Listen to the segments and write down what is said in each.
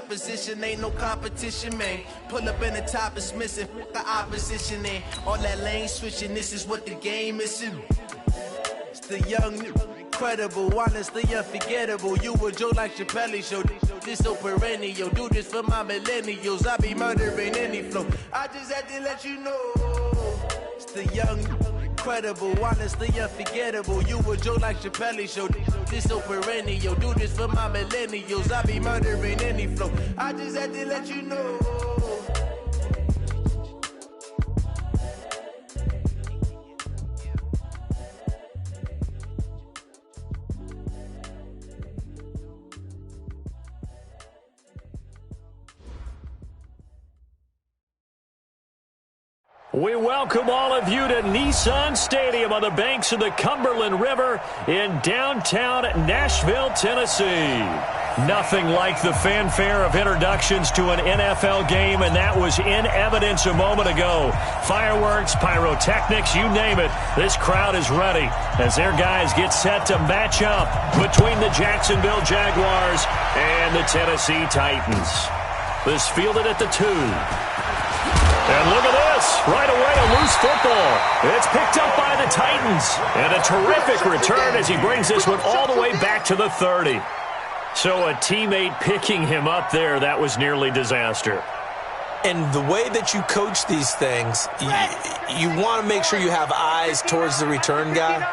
position, ain't no competition, man. Pull up in the top, it's missing, the opposition in. All that lane switching, this is what the game is. It's the young, incredible, honestly unforgettable. You a Joe like Chappelle show. This so perennial, do this for my millennials. I be murdering any flow. I just had to let you know. It's the young, incredible, honestly unforgettable. You a Joe like Chappelle show. This so perennial, do this for my millennials. I be murdering any flow. I just had to let you know. We welcome all of you to Nissan Stadium on the banks of the Cumberland River in downtown Nashville, Tennessee. Nothing like the fanfare of introductions to an NFL game, and that was in evidence a moment ago. Fireworks, pyrotechnics, you name it. This crowd is ready as their guys get set to match up between the Jacksonville Jaguars and the Tennessee Titans. This fielded at the 2. And look at this, right away a loose football. It's picked up by the Titans. And a terrific return as he brings this one all the way back to the 30. So a teammate picking him up there, that was nearly disaster. And the way that you coach these things, you want to make sure you have eyes towards the return guy,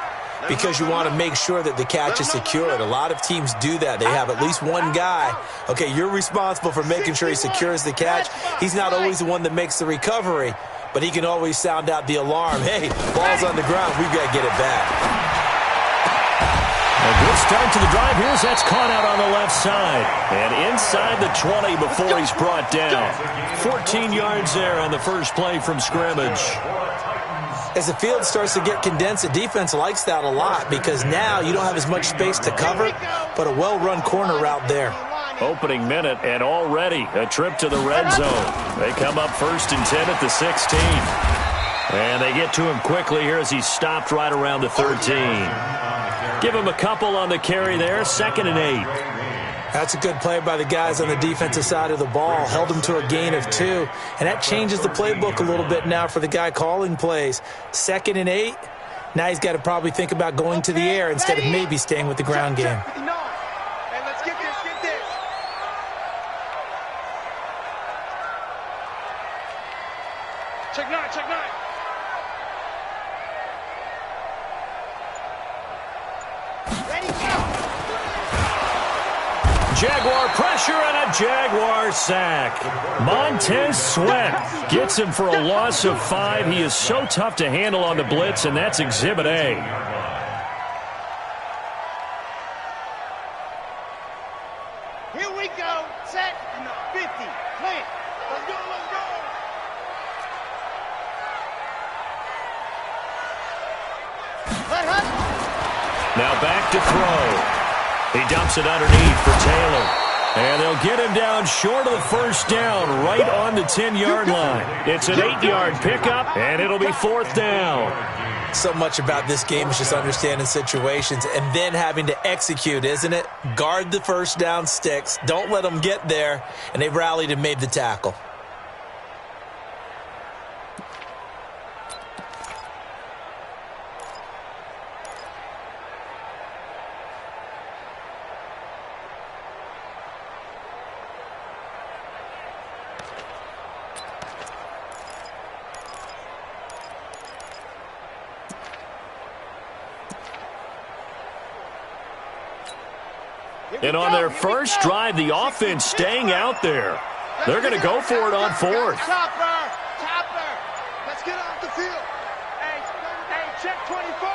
because you want to make sure that the catch is secured. A lot of teams do that. They have at least one guy. Okay, you're responsible for making sure he secures the catch. He's not always the one that makes the recovery, but he can always sound out the alarm. Hey, ball's on the ground. We've got to get it back. A good start to the drive here as that's caught out on the left side. And inside the 20 before he's brought down. 14 yards there on the first play from scrimmage. As the field starts to get condensed, the defense likes that a lot because now you don't have as much space to cover, but a well-run corner route there. Opening minute, and already a trip to the red zone. They come up 1st and 10 at the 16. And they get to him quickly here as he's stopped right around the 13. Give him a couple on the carry there, 2nd and 8. That's a good play by the guys on the defensive side of the ball. Held him to a gain of 2. And that changes the playbook a little bit now for the guy calling plays. 2nd and 8. Now he's got to probably think about going to the air instead of maybe staying with the ground game. Check 9, check 9. Jaguar pressure and a Jaguar sack. Montez Sweat gets him for a loss of 5. He is so tough to handle on the blitz, and that's Exhibit A. Here we go. Set. 50. Plant. Let's go, let's go. Now back to throw. He dumps it underneath for Taylor. And they'll get him down short of the first down, right on the 10-yard line. It's an 8-yard pickup, and it'll be 4th down. So much about this game is just understanding situations and then having to execute, isn't it? Guard the first down sticks. Don't let them get there. And they rallied and made the tackle. And on their first drive, the offense staying out there. They're going to go for it on 4th. Chopper. Let's get off the field. Hey, check 24.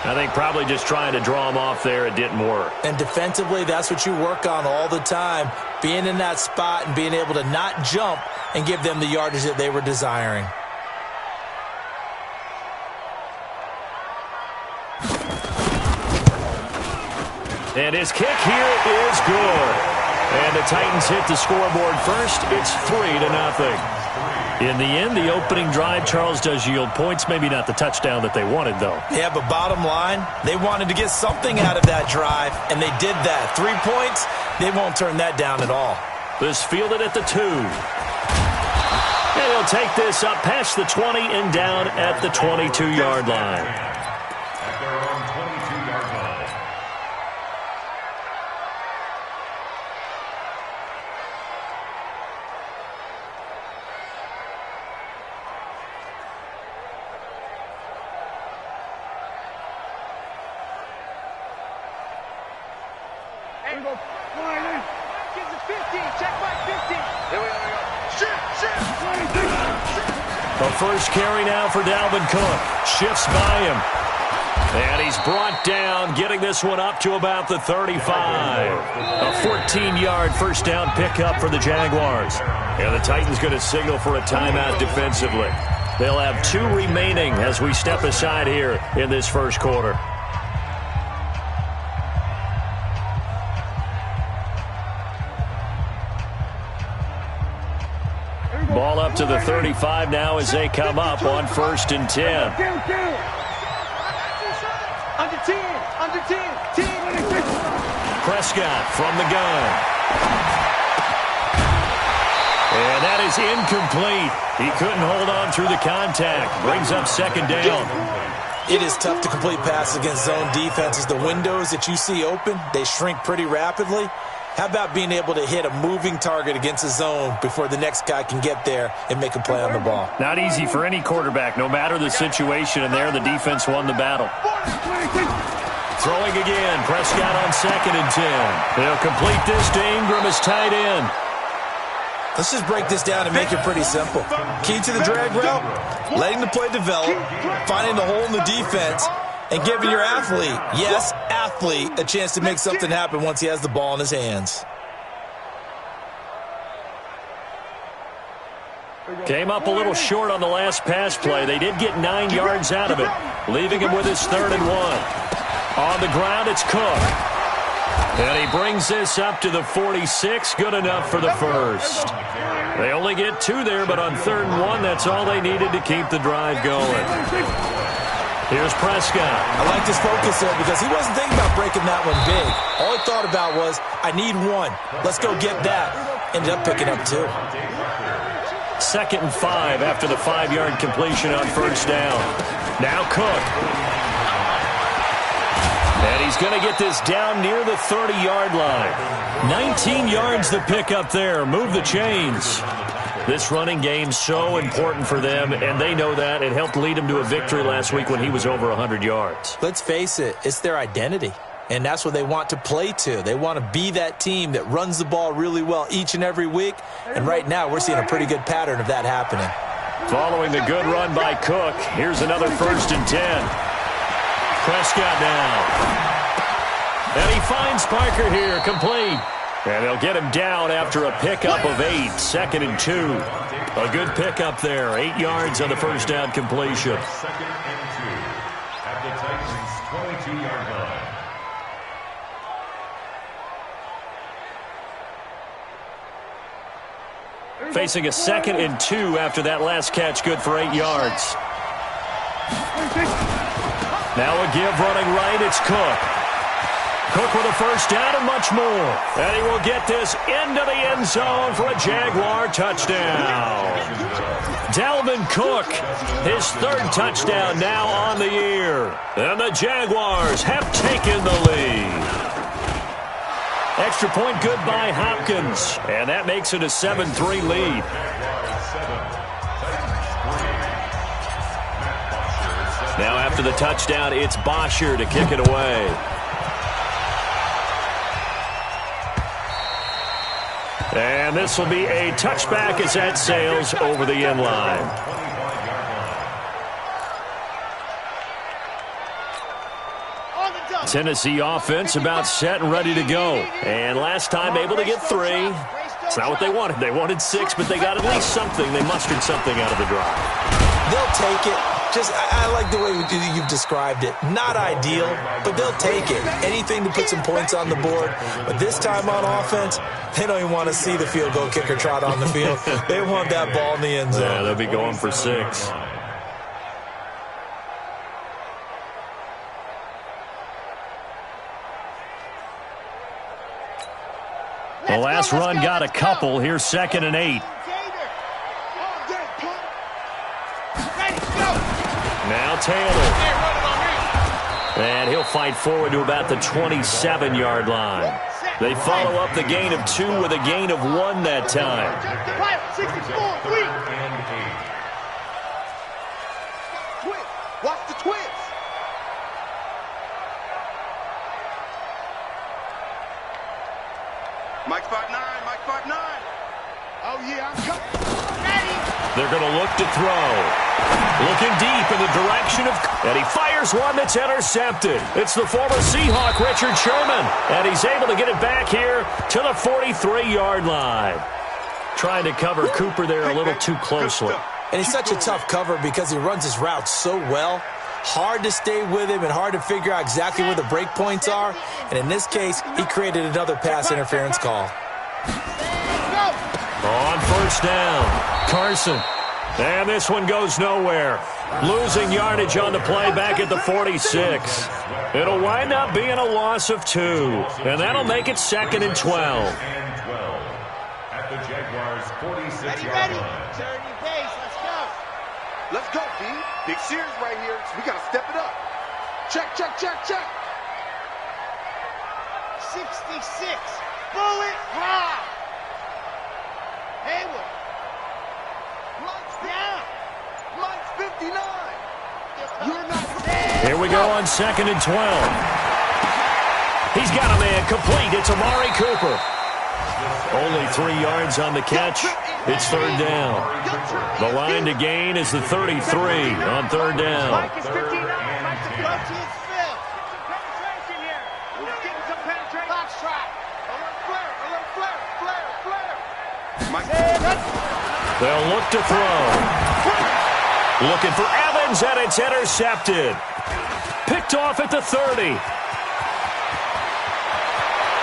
I think probably just trying to draw him off there. It didn't work. And defensively, that's what you work on all the time. Being in that spot and being able to not jump and give them the yardage that they were desiring. And his kick here is good. And the Titans hit the scoreboard first. It's 3-0. In the end, the opening drive, Charles, does yield points. Maybe not the touchdown that they wanted, though. Yeah, but bottom line, they wanted to get something out of that drive, and they did that. 3 points, they won't turn that down at all. This fielded at the 2. And he'll take this up past the 20 and down at the 22-yard line. The first carry now for Dalvin Cook. Shifts by him. And he's brought down, getting this one up to about the 35. A 14-yard first down pickup for the Jaguars. And the Titans going to signal for a timeout defensively. They'll have 2 remaining as we step aside here in this first quarter. Ball up to the 35 now as they come up on 1st and 10. Under 10, under 10, 10. Prescott from the gun. And that is incomplete. He couldn't hold on through the contact. Brings up 2nd down. It is tough to complete passes against zone defenses. The windows that you see open, they shrink pretty rapidly. How about being able to hit a moving target against a zone before the next guy can get there and make a play on the ball? Not easy for any quarterback, no matter the situation, and there the defense won the battle. Throwing again, Prescott on 2nd and 10. They'll complete this to Ingram as tight end. Let's just break this down and make it pretty simple. Key to the drag route, letting the play develop, finding the hole in the defense, and giving your athlete, yes, athlete, a chance to make something happen once he has the ball in his hands. Came up a little short on the last pass play. They did get 9 yards out of it, leaving him with his 3rd and 1. On the ground, it's Cook. And he brings this up to the 46. Good enough for the first. They only get 2 there, but on 3rd and 1, that's all they needed to keep the drive going. Here's Prescott. I like his focus there because he wasn't thinking about breaking that one big. All he thought about was, I need 1. Let's go get that. Ended up picking up 2. 2nd and 5 after the 5-yard completion on 1st down. Now Cook. And he's going to get this down near the 30-yard line. 19 yards to pick up there. Move the chains. This running game so important for them, and they know that. It helped lead them to a victory last week when he was over 100 yards. Let's face it, it's their identity, and that's what they want to play to. They want to be that team that runs the ball really well each and every week, and right now we're seeing a pretty good pattern of that happening. Following the good run by Cook, here's another 1st and 10. Prescott now. And he finds Parker here, complete. And they'll get him down after a pickup of 8, 2nd and 2. A good pickup there, 8 yards on the first down completion. 2nd and 2 at the Titans' 22-yard line. Facing a 2nd and 2 after that last catch, good for 8 yards. Now a give running right, it's Cook. Cook with a first down and much more. And he will get this into the end zone for a Jaguar touchdown. Dalvin Cook, his 3rd touchdown now on the year. And the Jaguars have taken the lead. Extra point good by Hopkins. And that makes it a 7-3 lead. Now after the touchdown, it's Bosher to kick it away. And this will be a touchback as that sails over the end line. Tennessee offense about set and ready to go. And last time able to get 3. It's not what they wanted. They wanted 6, but they got at least something. They mustered something out of the drive. They'll take it. I like the way you've described it. Not ideal, but they'll take it. Anything to put some points on the board. But this time on offense, they don't even want to see the field goal kicker trot on the field. They want that ball in the end zone. Yeah, they'll be going for 6. The last run got a couple. Here's 2nd and 8. Now Taylor. And he'll fight forward to about the 27-yard line. They follow up the gain of 2 with a gain of 1 that time. Watch the twins. Mike 5'9", Mike 5'9". Oh, yeah, I'm coming. Ready. They're going to look to throw. Looking deep in the direction of... And he fires one that's intercepted. It's the former Seahawk, Richard Sherman. And he's able to get it back here to the 43-yard line. Trying to cover Cooper there a little too closely. And he's such a tough cover because he runs his route so well. Hard to stay with him and hard to figure out exactly where the break points are. And in this case, he created another pass interference call. On first down, Carson. And this one goes nowhere. Losing yardage on the play back at the 46. It'll wind up being a loss of 2. And that'll make it 2nd and 12. At the Jaguars' 46-yard line. Turn your pace. Let's go, D. Big series right here. So we got to step it up. Check. 66. Bullet high. Hayward. Lights down. Lights 59. You're not there. Here we go on 2nd and 12. He's got a man complete. It's Amari Cooper. Only 3 yards on the catch. It's 3rd down. The line to gain is the 33 on 3rd down. Mike is 59. Mike's a clutch. It's Phil. Penetration here. We're getting some penetration. Box trap. A little flare. They'll look to throw. Looking for Evans, and it's intercepted. Picked off at the 30.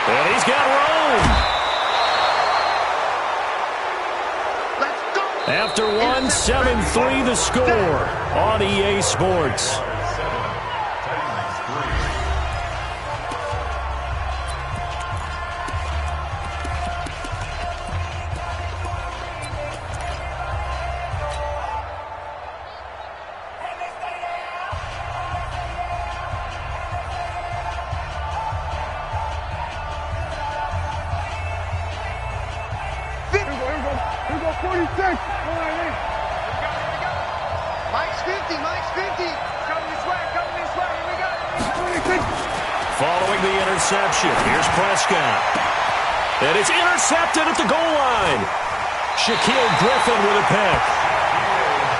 And he's got room. After 1, 7-3 the score on EA Sports. Here we go, 46. Mike's 50. Coming this way. Here we go. 26. Following the interception, here's Prescott. And it's intercepted at the goal line. Shaquille Griffin with a pick.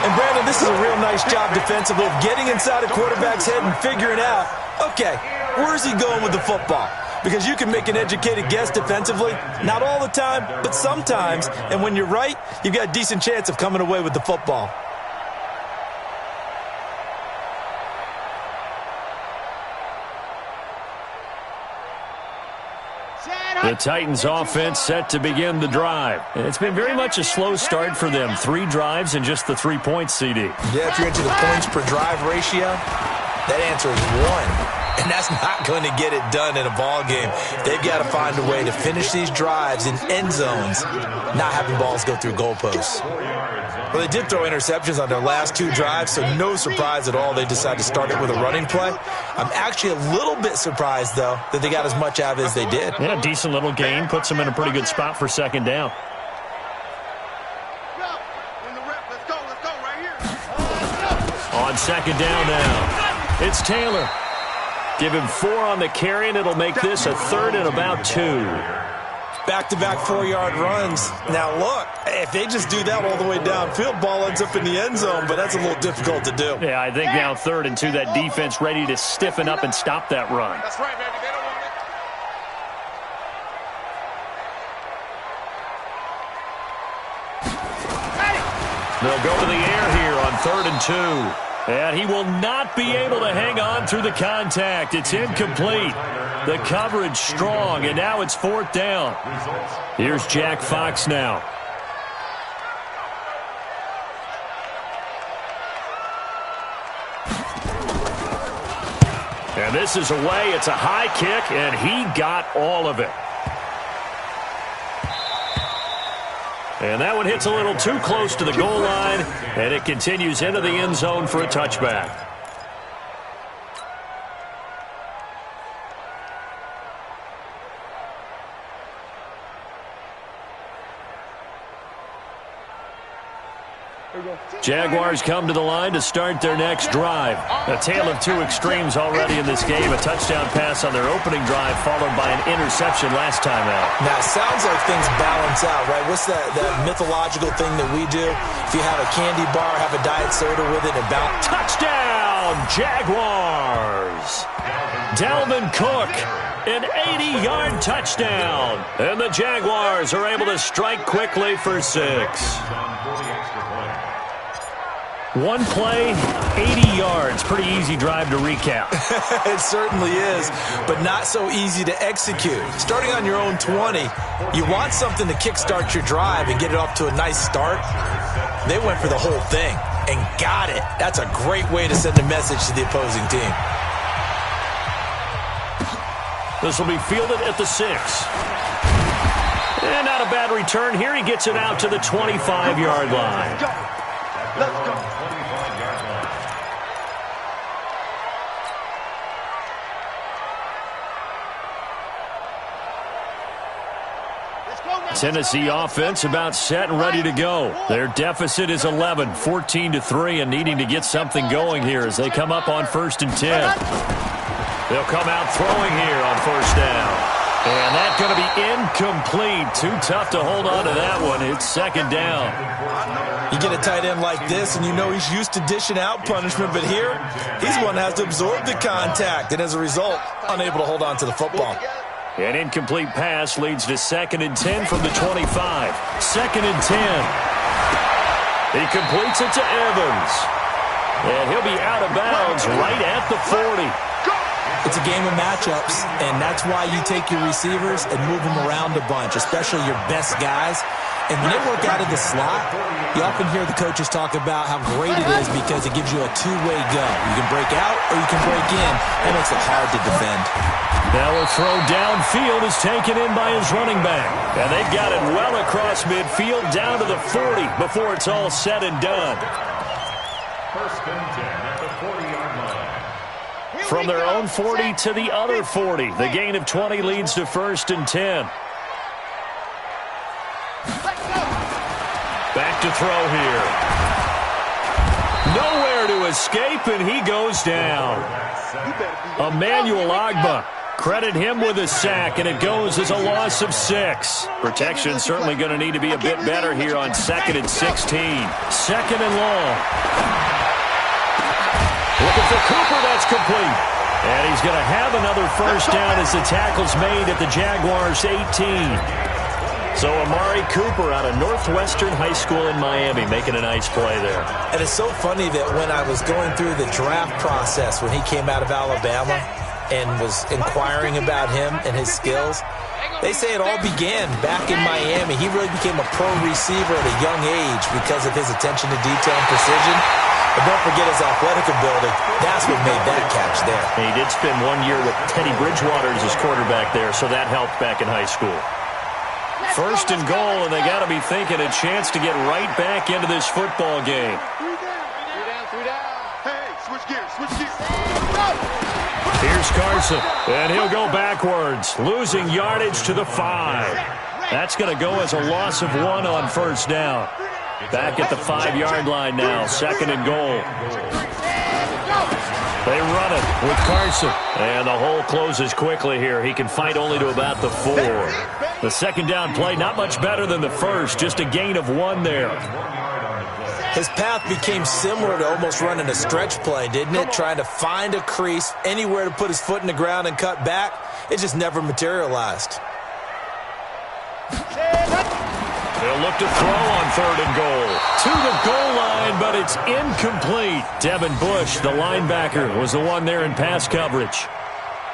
And Brandon, this is a real nice job defensively of getting inside a quarterback's head and figuring out, okay, where's he going with the football? Because you can make an educated guess defensively. Not all the time, but sometimes. And when you're right, you've got a decent chance of coming away with the football. The Titans offense set to begin the drive. It's been very much a slow start for them. 3 drives and just the 3 points, CD. Yeah, if you're into the points per drive ratio, that answer is 1. And that's not going to get it done in a ball game. They've got to find a way to finish these drives in end zones, not having balls go through goalposts. Well, they did throw interceptions on their last 2 drives, so no surprise at all they decided to start it with a running play. I'm actually a little bit surprised, though, that they got as much out of it as they did. Yeah, decent little gain. Puts them in a pretty good spot for 2nd down. On 2nd down now, it's Taylor. Give him 4 on the carry, and it'll make this a 3rd and about 2. Back-to-back 4-yard runs. Now, look, if they just do that all the way downfield, ball ends up in the end zone, but that's a little difficult to do. Yeah, I think now 3rd and 2, that defense ready to stiffen up and stop that run. That's right, baby. They don't want it. They'll go to the air here on 3rd and 2. And he will not be able to hang on through the contact. It's incomplete. The coverage strong, and now it's 4th down. Here's Jack Fox now. And this is away. It's a high kick, and he got all of it. And that one hits a little too close to the goal line, and it continues into the end zone for a touchback. Jaguars come to the line to start their next drive. A tale of two extremes already in this game. A touchdown pass on their opening drive followed by an interception last time out. Now, it sounds like things balance out, right? What's that mythological thing that we do? If you have a candy bar, have a diet soda with it, and balance. Touchdown, Jaguars! Dalvin Cook, an 80-yard touchdown. And the Jaguars are able to strike quickly for 6. One play, 80 yards. Pretty easy drive to recap. It certainly is, but not so easy to execute. Starting on your own 20, you want something to kickstart your drive and get it off to a nice start. They went for the whole thing and got it. That's a great way to send a message to the opposing team. This will be fielded at the 6. And not a bad return here. He gets it out to the 25-yard line. Let's go. Tennessee offense about set and ready to go. Their deficit is 11, 14-3, and needing to get something going here as they come up on 1st and 10. They'll come out throwing here on 1st down. And that's going to be incomplete. Too tough to hold on to that one. It's 2nd down. You get a tight end like this, and you know he's used to dishing out punishment, but here, he's one that has to absorb the contact, and as a result, unable to hold on to the football. An incomplete pass leads to 2nd and 10 from the 25. 2nd and 10. He completes it to Evans. And he'll be out of bounds right at the 40. It's a game of matchups, and that's why you take your receivers and move them around a bunch, especially your best guys. And when they work out of the slot, you often hear the coaches talk about how great it is because it gives you a two-way go. You can break out or you can break in. That makes it hard to defend. Now a throw downfield is taken in by his running back. And they've got it well across midfield down to the 40 before it's all said and done. 1st and 10 at the 40-yard line. From their own 40 to the other 40. The gain of 20 leads to 1st and 10. Back to throw here. Nowhere to escape, and he goes down. Emmanuel Ogbah. Credit him with a sack, and it goes as a loss of 6. Protection certainly going to need to be a bit better here on 2nd and 16. 2nd and long. Looking for Cooper, that's complete. And he's going to have another 1st down as the tackle's made at the Jaguars' 18. So Amari Cooper out of Northwestern High School in Miami making a nice play there. And it's so funny that when I was going through the draft process when he came out of Alabama and was inquiring about him and his skills, they say it all began back in Miami. He really became a pro receiver at a young age because of his attention to detail and precision. But don't forget his athletic ability. That's what made that catch there. And he did spend 1 year with Teddy Bridgewater as his quarterback there, so that helped back in high school. 1st and goal, and they got to be thinking a chance to get right back into this football game. 3 down. Hey, switch gears. Here's Carson, and he'll go backwards, losing yardage to the 5. That's going to go as a loss of 1 on 1st down. Back at the 5-yard line now, 2nd and goal. They run it with Carson, and the hole closes quickly here. He can fight only to about the 4. The 2nd down play, not much better than the first, just a gain of 1 there. His path became similar to almost running a stretch play, didn't it? Trying to find a crease, anywhere to put his foot in the ground and cut back. It just never materialized. They'll look to throw on 3rd and goal. To the goal line, but it's incomplete. Devin Bush, the linebacker, was the one there in pass coverage.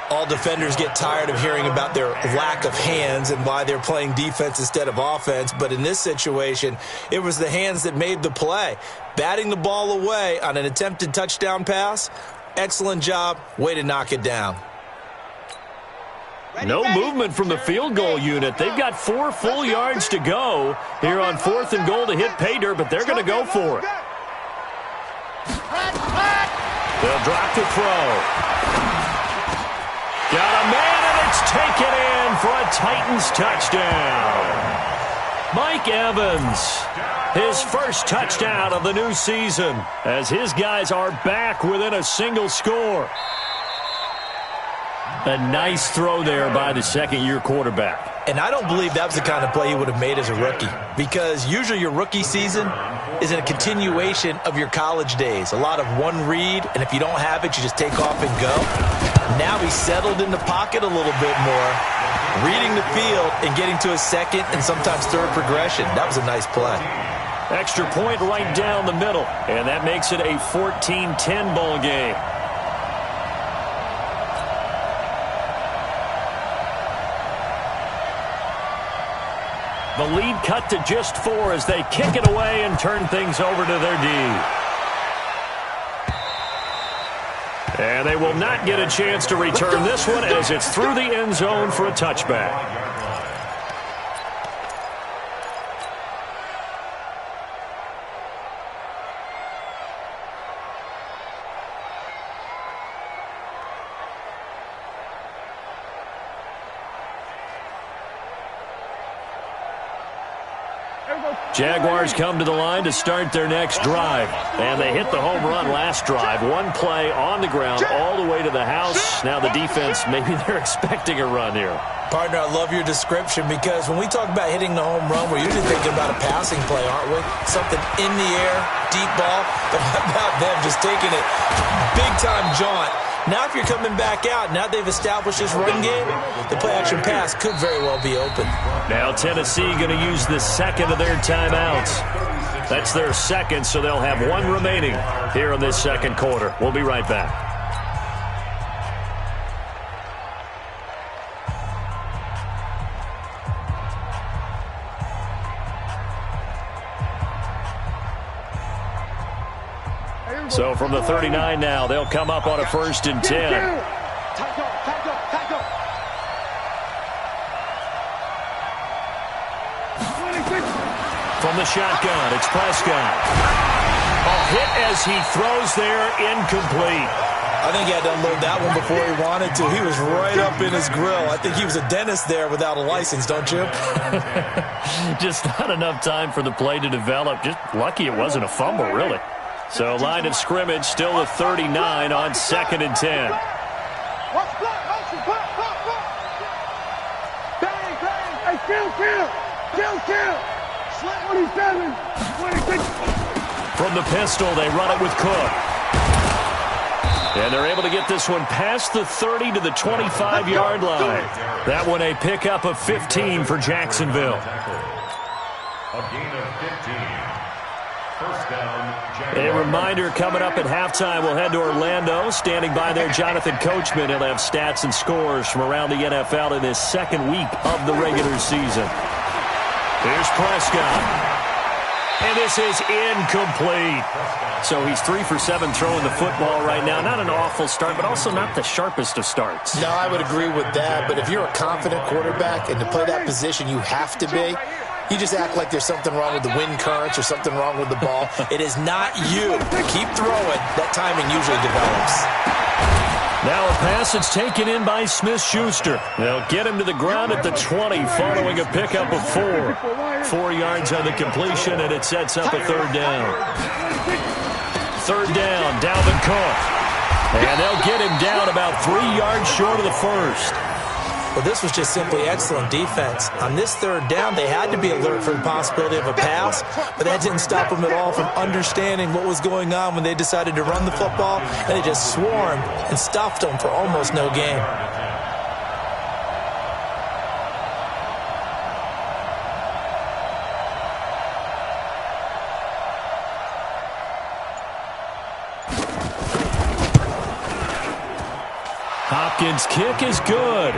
All defenders get tired of hearing about their lack of hands and why they're playing defense instead of offense. But in this situation, it was the hands that made the play. Batting the ball away on an attempted touchdown pass, excellent job. Way to knock it down. No movement from the field goal unit. They've got 4 full yards to go here on 4th and goal to hit pay dirt, but they're going to go for it. They'll drop to throw. Got a man, and it's taken in for a Titans touchdown. Mike Evans, his first touchdown of the new season, as his guys are back within a single score. A nice throw there by the second-year quarterback. And I don't believe that was the kind of play he would have made as a rookie, because usually your rookie season is a continuation of your college days. A lot of one read, and if you don't have it, you just take off and go. Now he's settled in the pocket a little bit more, reading the field and getting to a second and sometimes third progression. That was a nice play. Extra point right down the middle, and that makes it a 14-10 ball game. The lead cut to just 4 as they kick it away and turn things over to their D. And they will not get a chance to return this one as it's through the end zone for a touchback. Jaguars come to the line to start their next drive. And they hit the home run last drive. One play on the ground all the way to the house. Now the defense, maybe they're expecting a run here. Partner, I love your description, because when we talk about hitting the home run, we're usually thinking about a passing play, aren't we? Something in the air, deep ball. But how about them just taking it big-time jaunt? Now if you're coming back out, now they've established this run game, the play-action pass could very well be open. Now Tennessee going to use the second of their timeouts. That's their second, so they'll have one remaining here in this second quarter. We'll be right back. So from the 39 now, they'll come up on a 1st and 10. From the shotgun, it's Prescott. A hit as he throws there, incomplete. I think he had to unload that one before he wanted to. He was right up in his grill. I think he was a dentist there without a license, don't you? Just not enough time for the play to develop. Just lucky it wasn't a fumble, really. So line of scrimmage still the 39 on 2nd and 10. From the pistol, they run it with Cook. And they're able to get this one past the 30 to the 25-yard line. That one a pickup of 15 for Jacksonville. A gain of 15. First down, A reminder coming up at halftime, we'll head to Orlando. Standing by there, Jonathan Coachman. He'll have stats and scores from around the NFL in his second week of the regular season. Here's Prescott. And this is incomplete. So he's 3 for 7 throwing the football right now. Not an awful start, but also not the sharpest of starts. No, I would agree with that. But if you're a confident quarterback and to play that position, you have to be. You just act like there's something wrong with the wind currents or something wrong with the ball. It is not you. Keep throwing. That timing usually develops. Now a pass that's taken in by Smith-Schuster. They'll get him to the ground at the 20 following a pickup of 4. 4 yards on the completion, and it sets up a 3rd down. 3rd down, Dalvin Cook. And they'll get him down about 3 yards short of the first. Well, this was just simply excellent defense. On this 3rd down, they had to be alert for the possibility of a pass, but that didn't stop them at all from understanding what was going on when they decided to run the football, and they just swarmed and stuffed them for almost no gain. Hopkins' kick is good.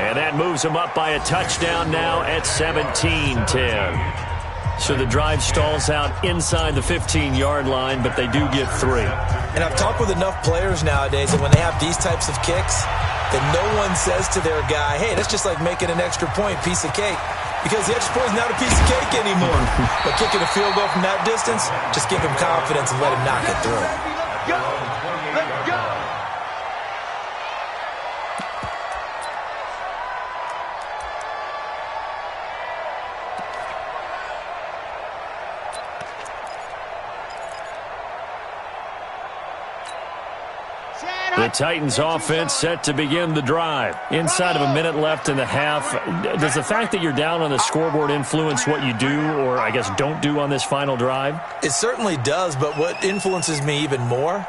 And that moves them up by a touchdown now at 17-10. So the drive stalls out inside the 15-yard line, but they do get 3. And I've talked with enough players nowadays that when they have these types of kicks, that no one says to their guy, hey, that's just like making an extra point, piece of cake. Because the extra point is not a piece of cake anymore. But kicking a field goal from that distance, just give him confidence and let him knock it through. Let's go! Let's go! The Titans offense set to begin the drive. Inside of a minute left in the half, does the fact that you're down on the scoreboard influence what you do, or I guess don't do on this final drive? It certainly does, but what influences me even more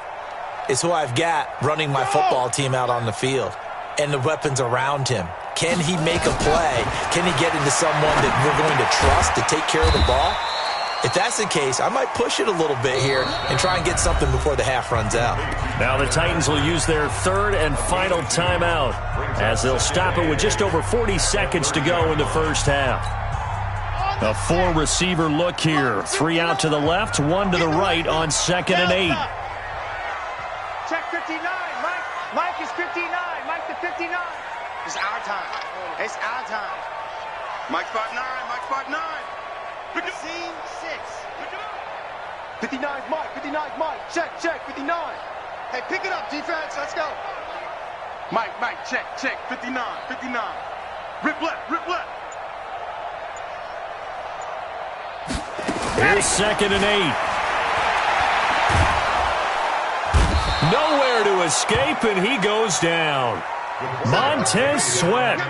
is who I've got running my football team out on the field and the weapons around him. Can he make a play? Can he get into someone that we're going to trust to take care of the ball? If that's the case, I might push it a little bit here and try and get something before the half runs out. Now the Titans will use their third and final timeout as they'll stop it with just over 40 seconds to go in the first half. A 4-receiver look here. 3 out to the left, 1 to the right on 2nd and 8. Check 59. Mike is 59. Mike to 59. It's our time. It's our time. Mike 5'9". Mike 5'9". Scene 6. 59 Mike. 59 Mike. Check. 59. Hey, pick it up, defense. Let's go. Mike. Check. 59. Rip left. Here's 2nd and 8. Nowhere to escape, and he goes down. Montez Sweat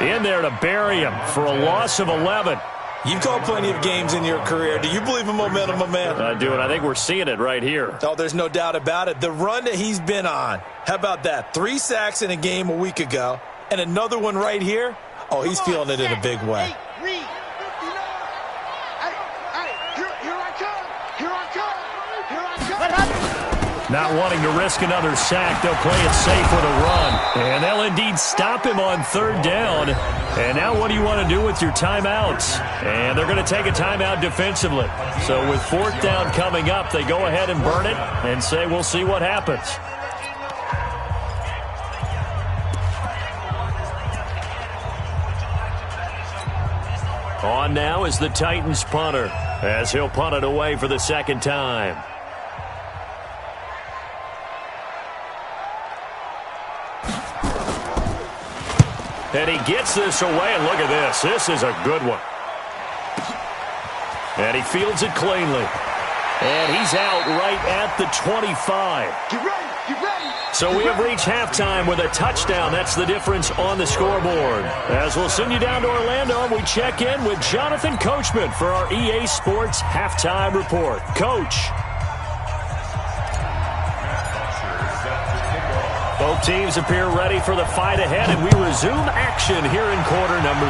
in there to bury him for a loss of 11. You've called plenty of games in your career. Do you believe in momentum, my man? I do, and I think we're seeing it right here. Oh, there's no doubt about it. The run that he's been on, how about that? 3 sacks in a game a week ago, and another one right here. Oh, he's feeling it in a big way. Hey, Reed, 59. Hey, here I come. What happened? Not wanting to risk another sack, they'll play it safe with a run. And they'll indeed stop him on 3rd down. And now what do you want to do with your timeouts? And they're going to take a timeout defensively. So with 4th down coming up, they go ahead and burn it and say we'll see what happens. On now is the Titans punter as he'll punt it away for the 2nd time. And he gets this away, and look at this. This is a good one. And he fields it cleanly. And he's out right at the 25. Get ready. So we have reached halftime with a touchdown. That's the difference on the scoreboard. As we'll send you down to Orlando, we check in with Jonathan Coachman for our EA Sports Halftime Report. Coach. Both teams appear ready for the fight ahead, and we resume action here in quarter number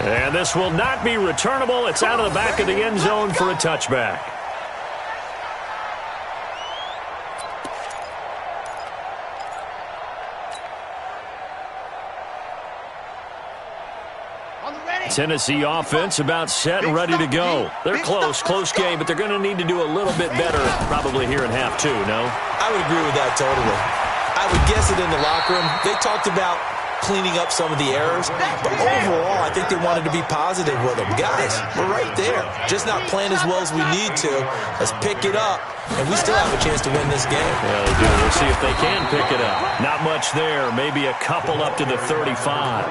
3. And this will not be returnable. It's out of the back of the end zone for a touchback. Tennessee offense about set and ready to go. They're close game, but they're going to need to do a little bit better probably here in half 2, no? I would agree with that totally. I would guess it in the locker room. They talked about cleaning up some of the errors, but overall, I think they wanted to be positive with them. Guys, we're right there. Just not playing as well as we need to. Let's pick it up, and we still have a chance to win this game. Yeah, they do. We'll see if they can pick it up. Not much there. Maybe a couple up to the 35.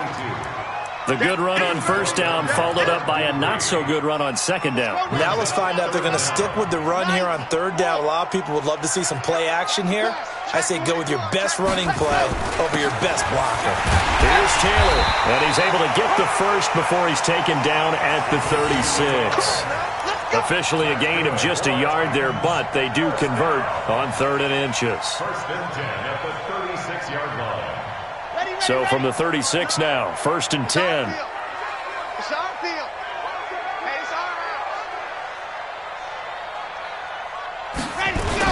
The good run on 1st down followed up by a not-so-good run on 2nd down. Now let's find out if they're going to stick with the run here on 3rd down. A lot of people would love to see some play action here. I say go with your best running play over your best blocker. Here's Taylor, and he's able to get the first before he's taken down at the 36. Officially a gain of just a yard there, but they do convert on 3rd and inches. 1st and 10 at the 36-yard line. So from the 36 now, 1st and 10. It's our field. Hey, it's our house. Ready, go.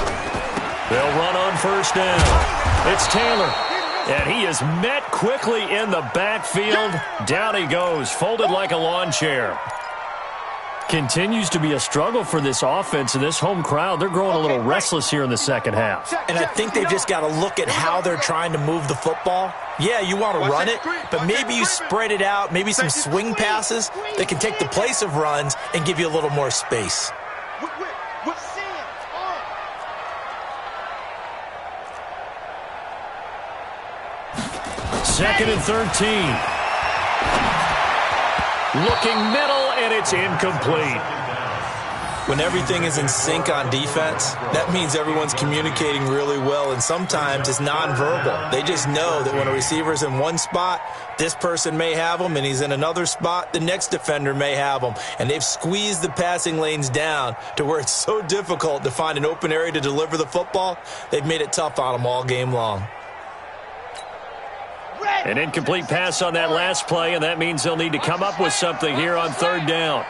They'll run on first down. It's Taylor. And he is met quickly in the backfield. Down he goes, folded like a lawn chair. Continues to be a struggle for this offense and this home crowd. They're growing a little restless here in the second half. And I think they've just got to look at how they're trying to move the football. Yeah, you want to run it, but maybe you spread it out, maybe some swing passes that can take the place of runs and give you a little more space. Second and 13. Looking middle, and it's incomplete. When everything is in sync on defense, that means everyone's communicating really well, and sometimes it's nonverbal. They just know that when a receiver's in one spot, this person may have him, and he's in another spot, the next defender may have him. And they've squeezed the passing lanes down to where it's so difficult to find an open area to deliver the football. They've made it tough on them all game long. An incomplete pass on that last play, and that means they'll need to come up with something here on third down.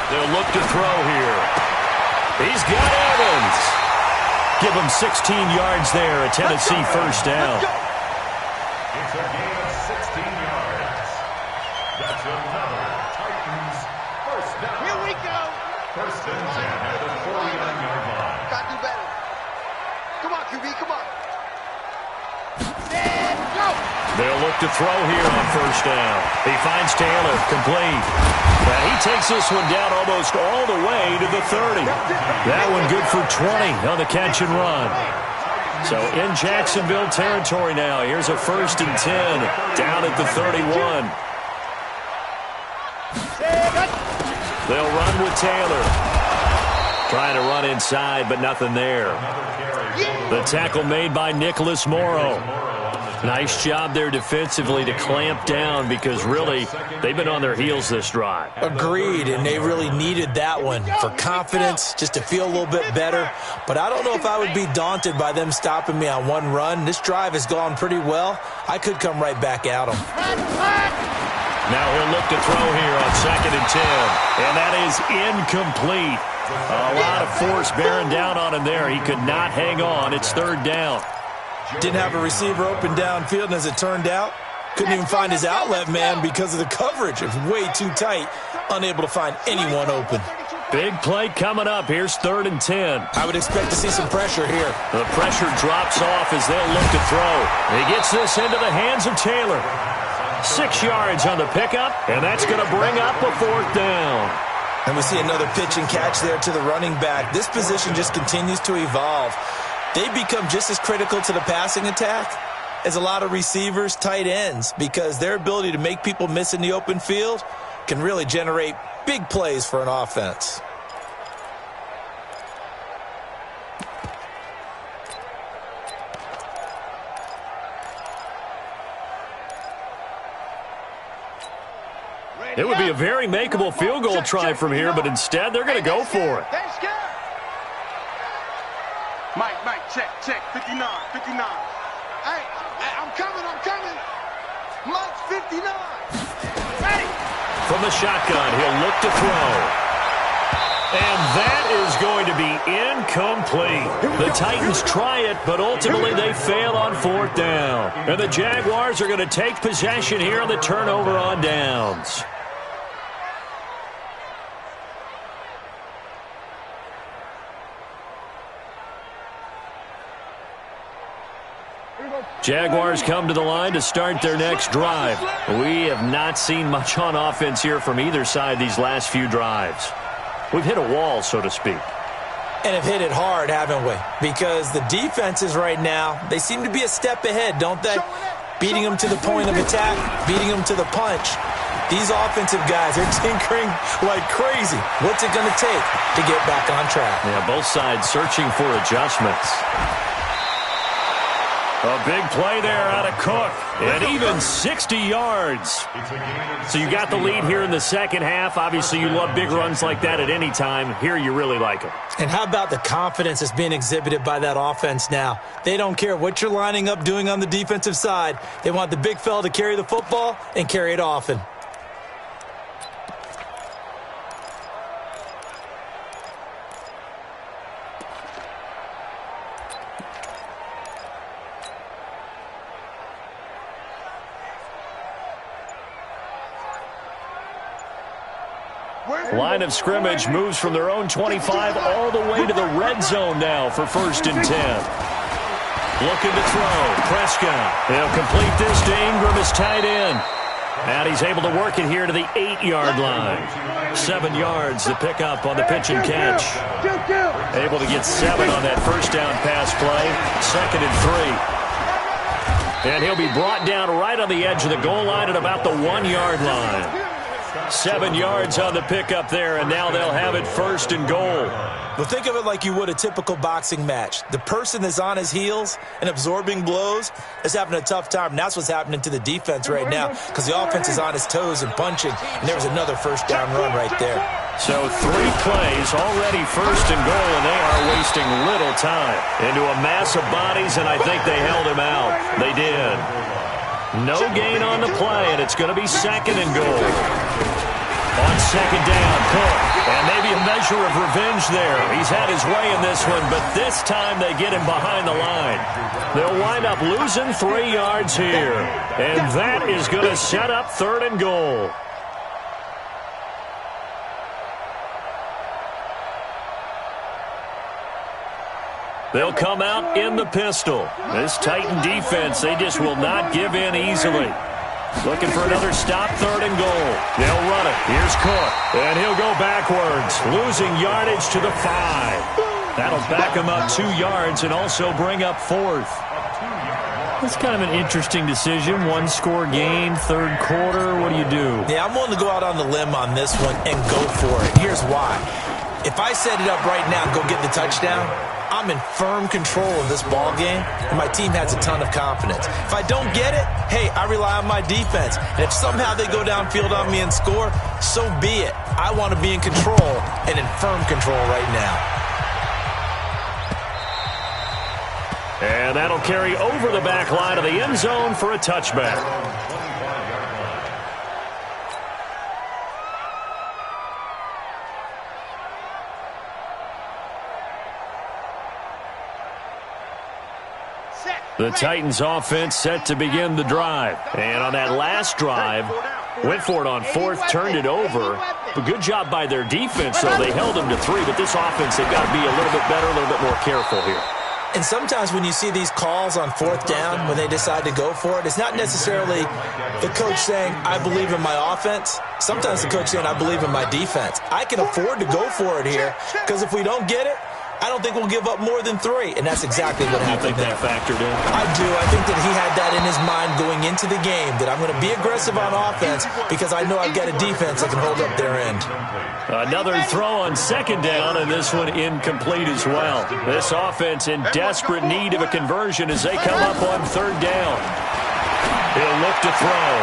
They'll look to throw here. He's got Evans. Give him 16 yards there, a Tennessee first down. It's a gain of 16 yards. That's another Titans first down. Here we go. First and 10 at the 49-yard line. Gotta do better. Come on, QB, come on. And go. They'll look to throw here on first down. He finds Taylor, complete. Now he takes this one down almost all the way to the 30. That one good for 20 on the catch and run. So in Jacksonville territory now. Here's a first and 10 down at the 31. They'll run with Taylor. Trying to run inside, but nothing there. The tackle made by Nicholas Morrow. Nice job there defensively to clamp down because really they've been on their heels this drive. Agreed, and they really needed that one for confidence, just to feel a little bit better. But I don't know if I would be daunted by them stopping me on one run. This drive has gone pretty well. I could come right back at them. Now he'll look to throw here on second and 10, and that is incomplete. A lot of force bearing down on him there. He could not hang on. It's third down. Didn't have a receiver open downfield, and as it turned out, couldn't even find his outlet man because of the coverage. It was way too tight, unable to find anyone open. Big play coming up. Here's third and 10. I would expect to see some pressure here. The pressure drops off as they'll look to throw. He gets this into the hands of Taylor. 6 yards on the pickup, and that's going to bring up a fourth down. And we see another pitch and catch there to the running back. This position just continues to evolve. They become just as critical to the passing attack as a lot of receivers, tight ends, because their ability to make people miss in the open field can really generate big plays for an offense. It would be a very makeable field goal try from here, but instead they're going to go for it. Mike, check, 59. Hey, I'm coming. Mike's 59. Ready. From the shotgun, he'll look to throw. And that is going to be incomplete. The Titans try it, but ultimately they fail on fourth down. And the Jaguars are going to take possession here on the turnover on downs. Jaguars come to the line to start their next drive. We have not seen much on offense here from either side these last few drives. We've hit a wall, so to speak. And have hit it hard, haven't we? Because the defenses right now, they seem to be a step ahead, don't they? Beating them to the point of attack, beating them to the punch. These offensive guys are tinkering like crazy. What's it going to take to get back on track? Yeah, both sides searching for adjustments. A big play there out of Cook, and even 60 yards. So you got the lead here in the second half. Obviously, you love big runs like that at any time. Here, you really like them. And how about the confidence that's being exhibited by that offense now? They don't care what you're lining up doing on the defensive side. They want the big fella to carry the football and carry it often. Line of scrimmage moves from their own 25 all the way to the red zone now for 1st and 10. Looking to throw. Prescott. He'll complete this to Ingram, his tight end. And he's able to work it here to the 8-yard line. 7 yards to pick up on the pitch and catch. Able to get 7 on that first down pass play. 2nd and 3. And he'll be brought down right on the edge of the goal line at about the 1-yard line. 7 yards on the pickup there, and now they'll have it 1st and goal. Well, think of it like you would a typical boxing match. The person that's on his heels and absorbing blows is having a tough time, and that's what's happening to the defense right now because the offense is on his toes and punching, and there's another first down run right there. So 3 plays, already 1st and goal, and they are wasting little time. Into a mass of bodies, and I think they held him out. They did. No gain on the play, and it's going to be 2nd and goal. On 2nd down, Cook. And maybe a measure of revenge there. He's had his way in this one, but this time they get him behind the line. They'll wind up losing 3 yards here. And that is going to set up 3rd and goal. They'll come out in the pistol. This Titan defense, they just will not give in easily. Looking for another stop, 3rd and goal. They'll run it. Here's Cook. And he'll go backwards, losing yardage to the 5. That'll back him up 2 yards and also bring up 4th. It's kind of an interesting decision. 1-score game, 3rd quarter. What do you do? Yeah, I'm willing to go out on the limb on this one and go for it. Here's why. If I set it up right now and go get the touchdown, I'm in firm control of this ball game, and my team has a ton of confidence. If I don't get it, hey, I rely on my defense. And if somehow they go downfield on me and score, so be it. I want to be in control and in firm control right now. And that'll carry over the back line of the end zone for a touchback. The Titans offense set to begin the drive. And on that last drive, went for it on 4th, turned it over. But good job by their defense, though. They held them to 3, but this offense, they've got to be a little bit better, a little bit more careful here. And sometimes when you see these calls on 4th down, when they decide to go for it, it's not necessarily the coach saying, I believe in my offense. Sometimes the coach saying, I believe in my defense. I can afford to go for it here because if we don't get it, I don't think we'll give up more than 3, and that's exactly what happened. You think that factored in? I do. I think that he had that in his mind going into the game, that I'm going to be aggressive on offense because I know I've got a defense that can hold up their end. Another throw on 2nd down, and this one incomplete as well. This offense in desperate need of a conversion as they come up on 3rd down. He'll look to throw.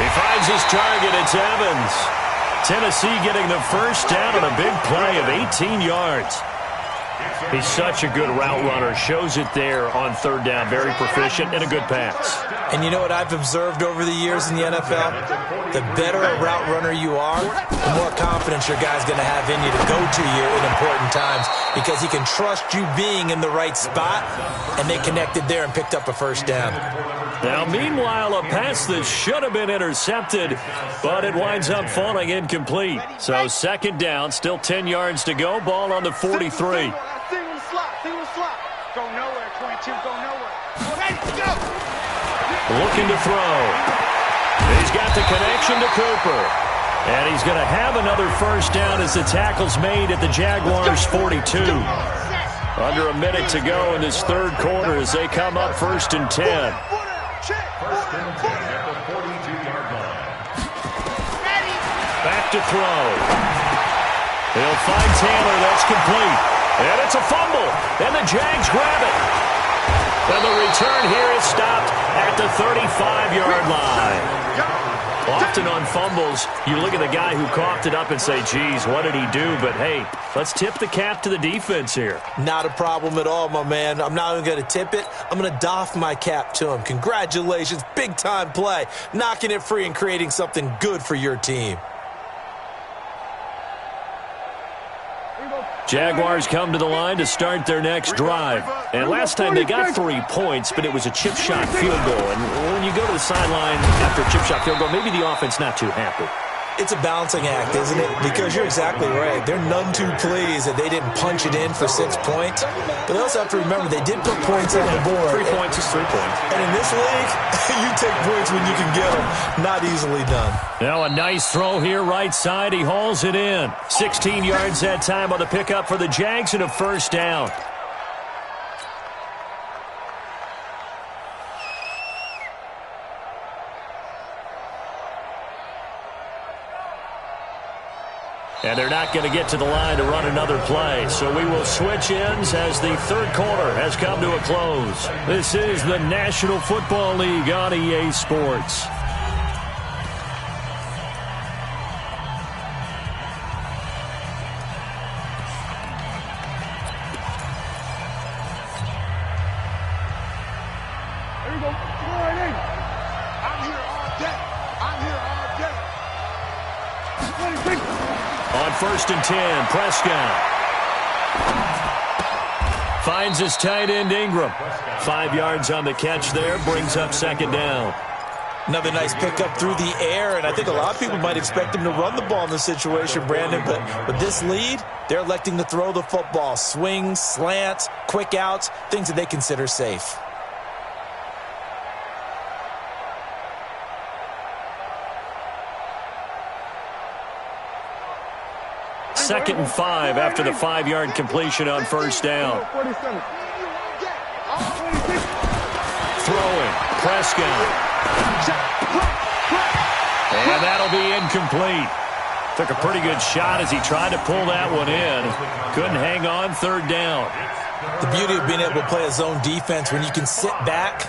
He finds his target. It's Evans. Tennessee getting the first down on a big play of 18 yards. He's such a good route runner. Shows it there on 3rd down. Very proficient and a good pass. And you know what I've observed over the years in the NFL? The better a route runner you are, the more confidence your guy's going to have in you to go to you in important times because he can trust you being in the right spot, and they connected there and picked up a first down. Now, meanwhile, a pass that should have been intercepted, but it winds up falling incomplete. So 2nd down, still 10 yards to go. Ball on the 43. Go nowhere, 22, go nowhere. Ready, go! Looking to throw. He's got the connection to Cooper. And he's going to have another first down as the tackle's made at the Jaguars' 42. Under a minute to go in this 3rd quarter as they come up 1st and 10. 1st and 10 at the 42-yard line. Back to throw. He'll find Taylor. That's complete. And it's a fumble. And the Jags grab it. And the return here is stopped at the 35-yard line. Often on fumbles, you look at the guy who coughed it up and say, geez, what did he do? But, hey, let's tip the cap to the defense here. Not a problem at all, my man. I'm not even going to tip it. I'm going to doff my cap to him. Congratulations. Big-time play. Knocking it free and creating something good for your team. Jaguars come to the line to start their next drive. And last time they got 3 points, but it was a chip shot field goal. And when you go to the sideline after a chip shot field goal, maybe the offense not too happy. It's a balancing act, isn't it? Because you're exactly right. They're none too pleased that they didn't punch it in for 6 points. But they also have to remember they did put points on the board. 3 points is 3 points. And in this league, you take points when you can get them. Not easily done. Now a nice throw here right side. He hauls it in. 16 yards that time on the pickup for the Jags and a first down. And they're not going to get to the line to run another play. So we will switch ends as the third quarter has come to a close. This is the National Football League on EA Sports. First and 10, Prescott. Finds his tight end, Ingram. 5 yards on the catch there, brings up second down. Another nice pickup through the air, and I think a lot of people might expect him to run the ball in this situation, Brandon, but with this lead, they're electing to throw the football. Swings, slants, quick outs, things that they consider safe. Second and 5 after the 5-yard completion on first down. Throwing, Prescott. And that'll be incomplete. Took a pretty good shot as he tried to pull that one in. Couldn't hang on, third down. The beauty of being able to play a zone defense when you can sit back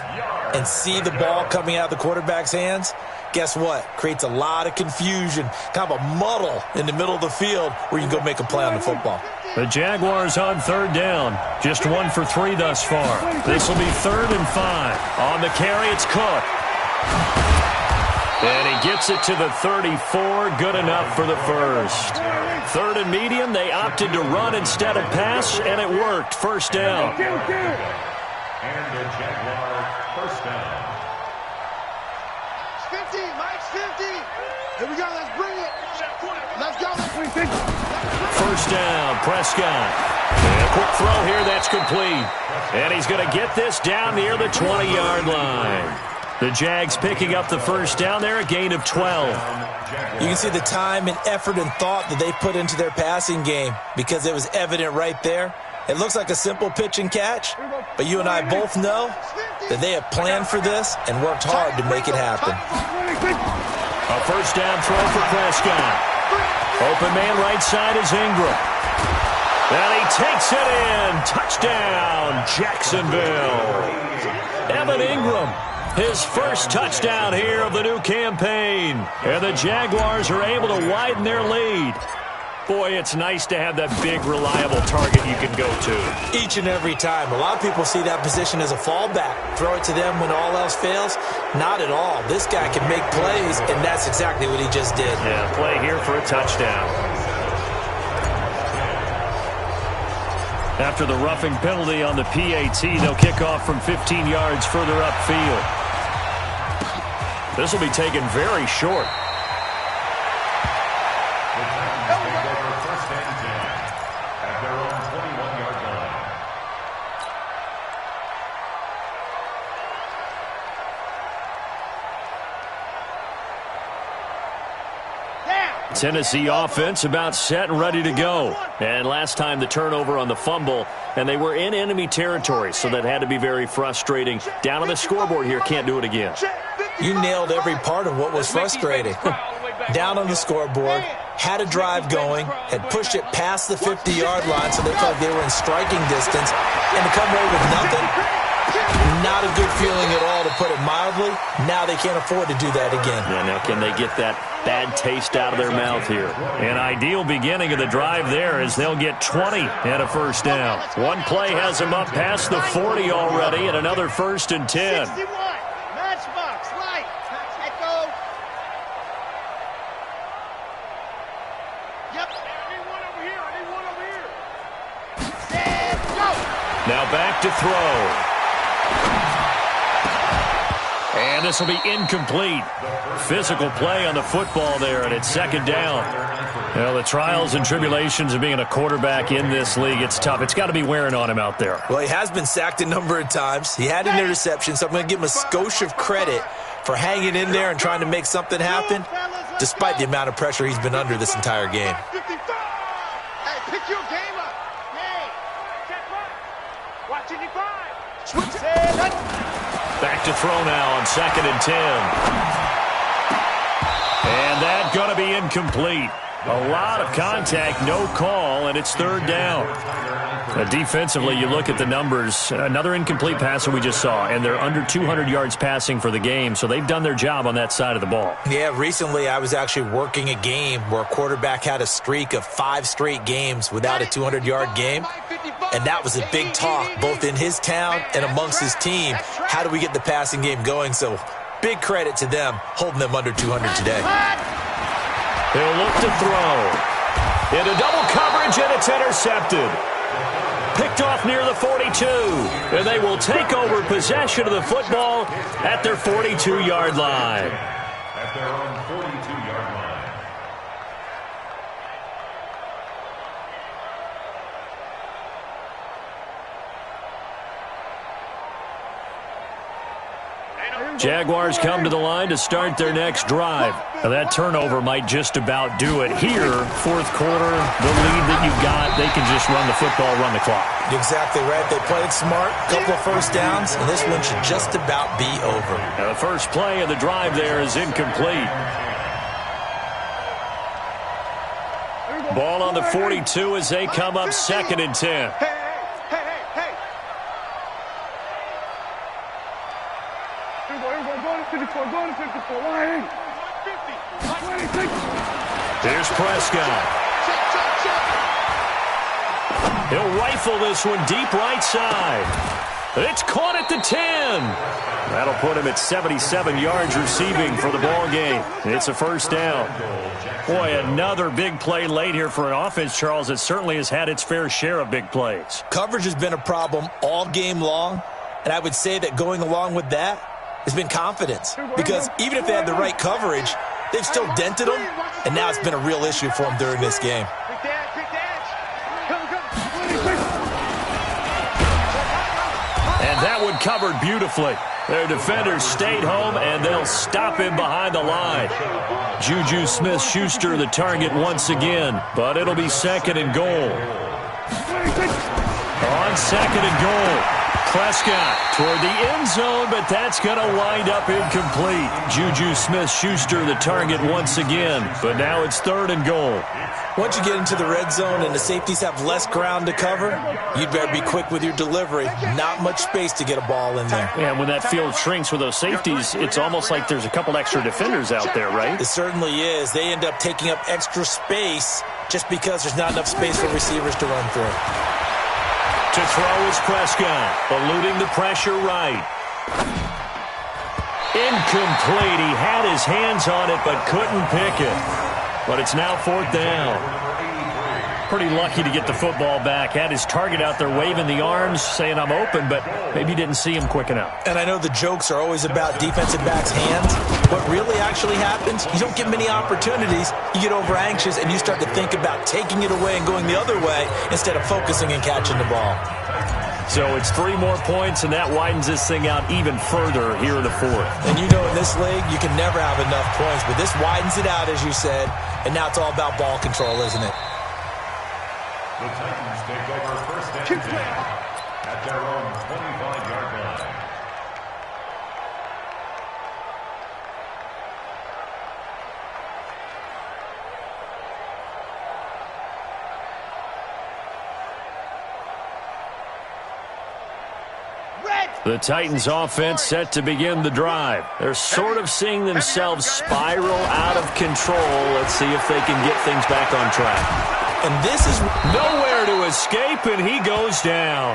and see the ball coming out of the quarterback's hands, guess what? Creates a lot of confusion, kind of a muddle in the middle of the field where you can go make a play on the football. The Jaguars on third down. Just 1 for 3 thus far. This will be 3rd and 5. On the carry, it's Cook. And he gets it to the 34. Good enough for the first. 3rd and medium. They opted to run instead of pass, and it worked. First down. And the Jaguar first down. 50, Mike's 50. Here we go, let's bring it. Let's go. First down, Prescott. And a quick throw here, that's complete. And he's going to get this down near the 20-yard line. The Jags picking up the first down there, a gain of 12. You can see the time and effort and thought that they put into their passing game because it was evident right there. It looks like a simple pitch and catch, but you and I both know that they have planned for this and worked hard to make it happen. A first down throw for Prescott. Open man right side is Ingram. And he takes it in. Touchdown, Jacksonville. Evan Ingram, his first touchdown here of the new campaign. And the Jaguars are able to widen their lead. Boy, it's nice to have that big, reliable target you can go to. Each and every time. A lot of people see that position as a fallback. Throw it to them when all else fails. Not at all. This guy can make plays, and that's exactly what he just did. Yeah, play here for a touchdown. After the roughing penalty on the PAT, they'll kick off from 15 yards further upfield. This will be taken very short. Tennessee offense about set and ready to go. And last time the turnover on the fumble, and they were in enemy territory, so that had to be very frustrating. Down on the scoreboard here, can't do it again. You nailed every part of what was frustrating. Down on the scoreboard, had a drive going, had pushed it past the 50-yard line so they felt like they were in striking distance, and to come away with nothing, not a good feeling at all, to put it mildly. Now they can't afford to do that again. Yeah, now can they get that bad taste out of their mouth here? An ideal beginning of the drive there as they'll get 20 and a first down. One play has them up past the 40 already, and another 1st and 10. 61. Matchbox, right. Echo. Yep. I need one over here. Set, go. Now back to throw. And this will be incomplete. Physical play on the football there, and it's second down. Well, the trials and tribulations of being a quarterback in this league, it's tough. It's got to be wearing on him out there. Well, he has been sacked a number of times. He had an interception, so I'm going to give him a skosh of credit for hanging in there and trying to make something happen, despite the amount of pressure he's been under this entire game. Hey, pick your game up. Hey, check right. Watch it, 5. Switch it. Back to throw now on 2nd and 10. And that's going to be incomplete. A lot of contact, no call, and it's 3rd down. Defensively, you look at the numbers. Another incomplete pass that we just saw, and they're under 200 yards passing for the game, so they've done their job on that side of the ball. Yeah, recently I was actually working a game where a quarterback had a streak of 5 straight games without a 200-yard game, and that was a big talk, both in his town and amongst his team. How do we get the passing game going? So big credit to them, holding them under 200 today. He'll look to throw. Into double coverage, and it's intercepted. Picked off near the 42. And they will take over possession of the football at their 42-yard line. At their own 42-yard line. Jaguars come to the line to start their next drive. Now that turnover might just about do it here. 4th quarter, the lead that you've got, they can just run the football, run the clock. Exactly right. They played smart, couple of first downs, and this one should just about be over. Now the first play of the drive there is incomplete. Ball on the 42 as they come up 2nd and 10. Here's Prescott. He'll rifle this one deep right side. It's caught at the 10. That'll put him at 77 yards receiving for the ball game. It's a first down. Boy, another big play late here for an offense, Charles, that certainly has had its fair share of big plays. Coverage has been a problem all game long, and I would say that going along with that has been confidence, because even if they had the right coverage, they've still dented them, and now it's been a real issue for them during this game. And that one covered beautifully. Their defenders stayed home, and they'll stop him behind the line. Juju Smith-Schuster the target once again, but it'll be 2nd and goal. On 2nd and goal. Prescott toward the end zone, but that's going to wind up incomplete. Juju Smith-Schuster the target once again, but now it's 3rd and goal. Once you get into the red zone and the safeties have less ground to cover, you'd better be quick with your delivery. Not much space to get a ball in there. And when that field shrinks with those safeties, it's almost like there's a couple extra defenders out there, right? It certainly is. They end up taking up extra space just because there's not enough space for receivers to run through. To throw is Prescott, eluding the pressure right. Incomplete. He had his hands on it, but couldn't pick it. But it's now 4th down. Pretty lucky to get the football back. Had his target out there waving the arms, saying I'm open, but maybe didn't see him quick enough. And I know the jokes are always about defensive backs' hands. What really actually happens, you don't get many opportunities. You get over anxious, and you start to think about taking it away and going the other way instead of focusing and catching the ball. So it's 3 more points, and that widens this thing out even further here in the 4th. And you know in this league, you can never have enough points, but this widens it out, as you said, and now it's all about ball control, isn't it? The Titans take over 1st and 10 at their own 25-yard line. The Titans offense set to begin the drive. They're sort of seeing themselves spiral out of control. Let's see if they can get things back on track. And this is nowhere to escape, and he goes down.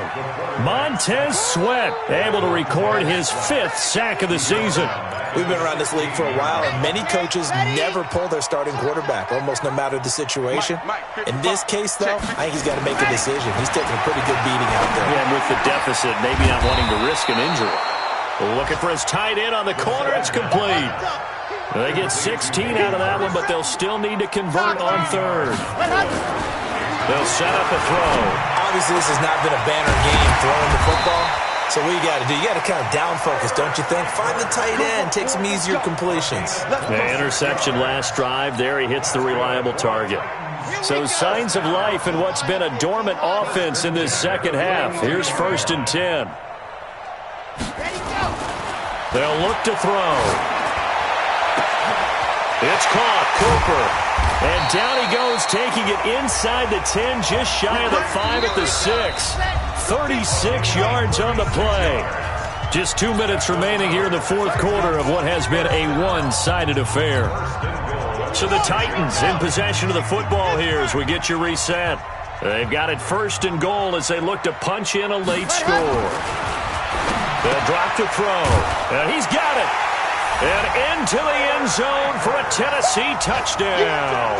Montez Sweat able to record his 5th sack of the season. We've been around this league for a while, and many coaches never pull their starting quarterback, almost no matter the situation. In this case, though, I think he's got to make a decision. He's taking a pretty good beating out there. Yeah, and with the deficit, maybe not wanting to risk an injury. Looking for his tight end on the corner. It's complete. They get 16 out of that one, but they'll still need to convert on third. They'll set up a throw. Obviously, this has not been a banner game throwing the football. So what you got to do, you got to kind of down focus, don't you think? Find the tight end, take some easier completions. The interception last drive. There he hits the reliable target. So signs of life in what's been a dormant offense in this second half. Here's 1st and 10. They'll look to throw. It's caught. Cooper. And down he goes, taking it inside the 10, just shy of the 5 at the 6. 36 yards on the play. Just 2 minutes remaining here in the fourth quarter of what has been a one-sided affair. So the Titans in possession of the football here as we get you reset. They've got it 1st and goal as they look to punch in a late score. They'll drop to throw. And he's got it. And into the end zone for a Tennessee touchdown.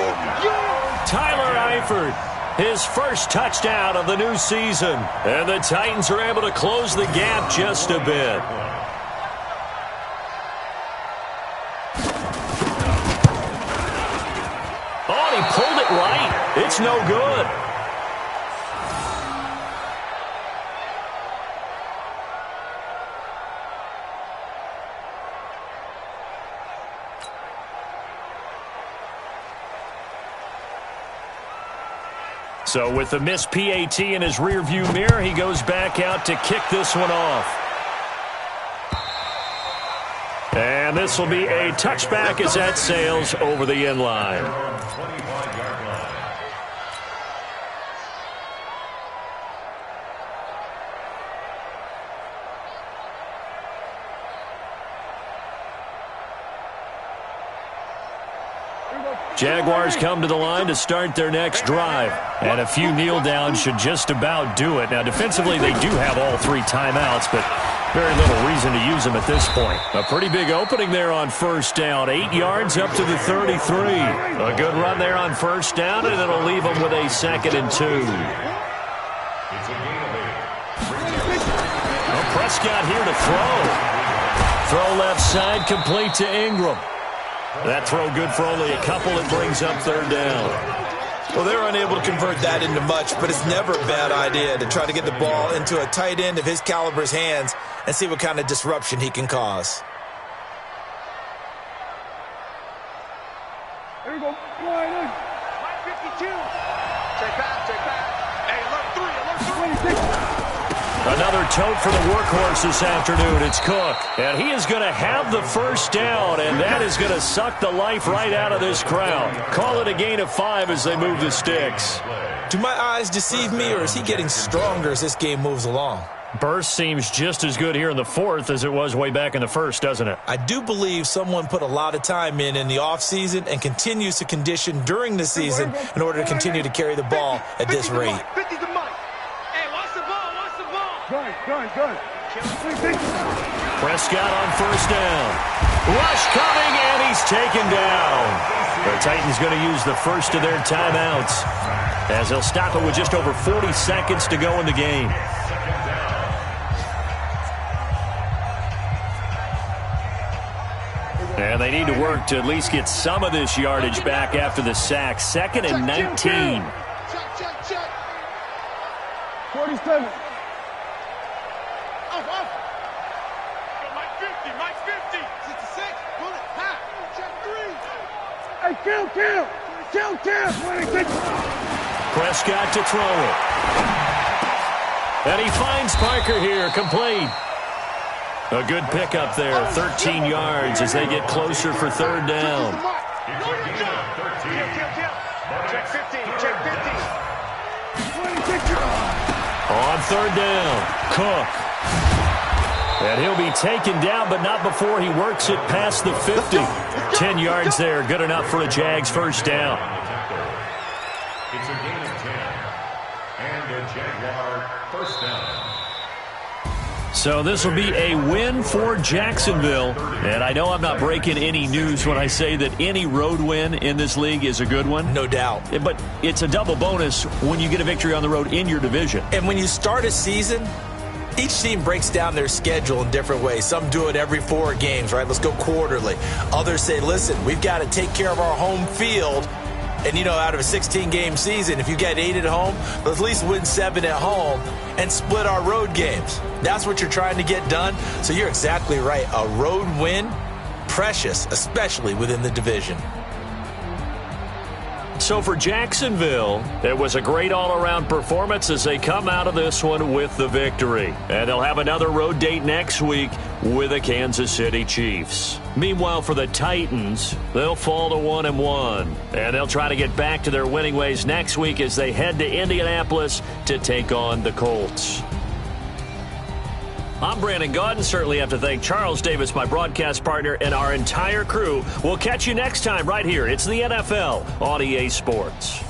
Tyler Eifert, his first touchdown of the new season. And the Titans are able to close the gap just a bit. Oh, he pulled it right. It's no good. So with the missed PAT in his rearview mirror, he goes back out to kick this one off. And this will be a touchback as that sails over the end line. Jaguars come to the line to start their next drive. And a few kneel downs should just about do it. Now, defensively, they do have all 3 timeouts, but very little reason to use them at this point. A pretty big opening there on 1st down. 8 yards up to the 33. A good run there on 1st down, and it'll leave them with a 2nd and 2. Well, Prescott here to throw. Throw left side, complete to Ingram. That throw good for only a couple. It brings up 3rd down. Well, they were unable to convert that into much, but it's never a bad idea to try to get the ball into a tight end of his caliber's hands and see what kind of disruption he can cause. There we go. Line 52. Check back. Hey, alert 3, alert 3. Another tote for the workhorse this afternoon. It's Cook. And he is going to have the 1st down, and that is going to suck the life right out of this crowd. Call it a gain of 5 as they move the sticks. Do my eyes deceive me, or is he getting stronger as this game moves along? Burst seems just as good here in the 4th as it was way back in the 1st, doesn't it? I do believe someone put a lot of time in the offseason and continues to condition during the season in order to continue to carry the ball at this rate. 50's the money. Hey, watch the ball. Good. Prescott on 1st down. Rush coming, and he's taken down. The Titans going to use the first of their timeouts as they'll stop it with just over 40 seconds to go in the game. And they need to work to at least get some of this yardage back after the sack. 2nd and 19. Check. 47. Mike 50. 66. Bullet. High. Check 3. Hey, kill. Prescott to throw it. And he finds Parker here, complete. A good pickup there, 13 yards as they get closer for 3rd down. Check 15. On 3rd down, Cook. And he'll be taken down, but not before he works it past the 50. 10 yards there, good enough for a Jags 1st down. It's a gain of 10. And a Jaguar 1st down. So this will be a win for Jacksonville. And I know I'm not breaking any news when I say that any road win in this league is a good one. No doubt. But it's a double bonus when you get a victory on the road in your division. And when you start a season each team breaks down their schedule in different ways. Some do it every 4 games, right? Let's go quarterly. Others say, listen, we've got to take care of our home field. And, out of a 16-game season, if you get 8 at home, let's at least win 7 at home and split our road games. That's what you're trying to get done. So you're exactly right. A road win, precious, especially within the division. So for Jacksonville, it was a great all-around performance as they come out of this one with the victory. And they'll have another road date next week with the Kansas City Chiefs. Meanwhile, for the Titans, they'll fall to 1-1. And they'll try to get back to their winning ways next week as they head to Indianapolis to take on the Colts. I'm Brandon Gaudin. Certainly have to thank Charles Davis, my broadcast partner, and our entire crew. We'll catch you next time right here. It's the NFL on EA Sports.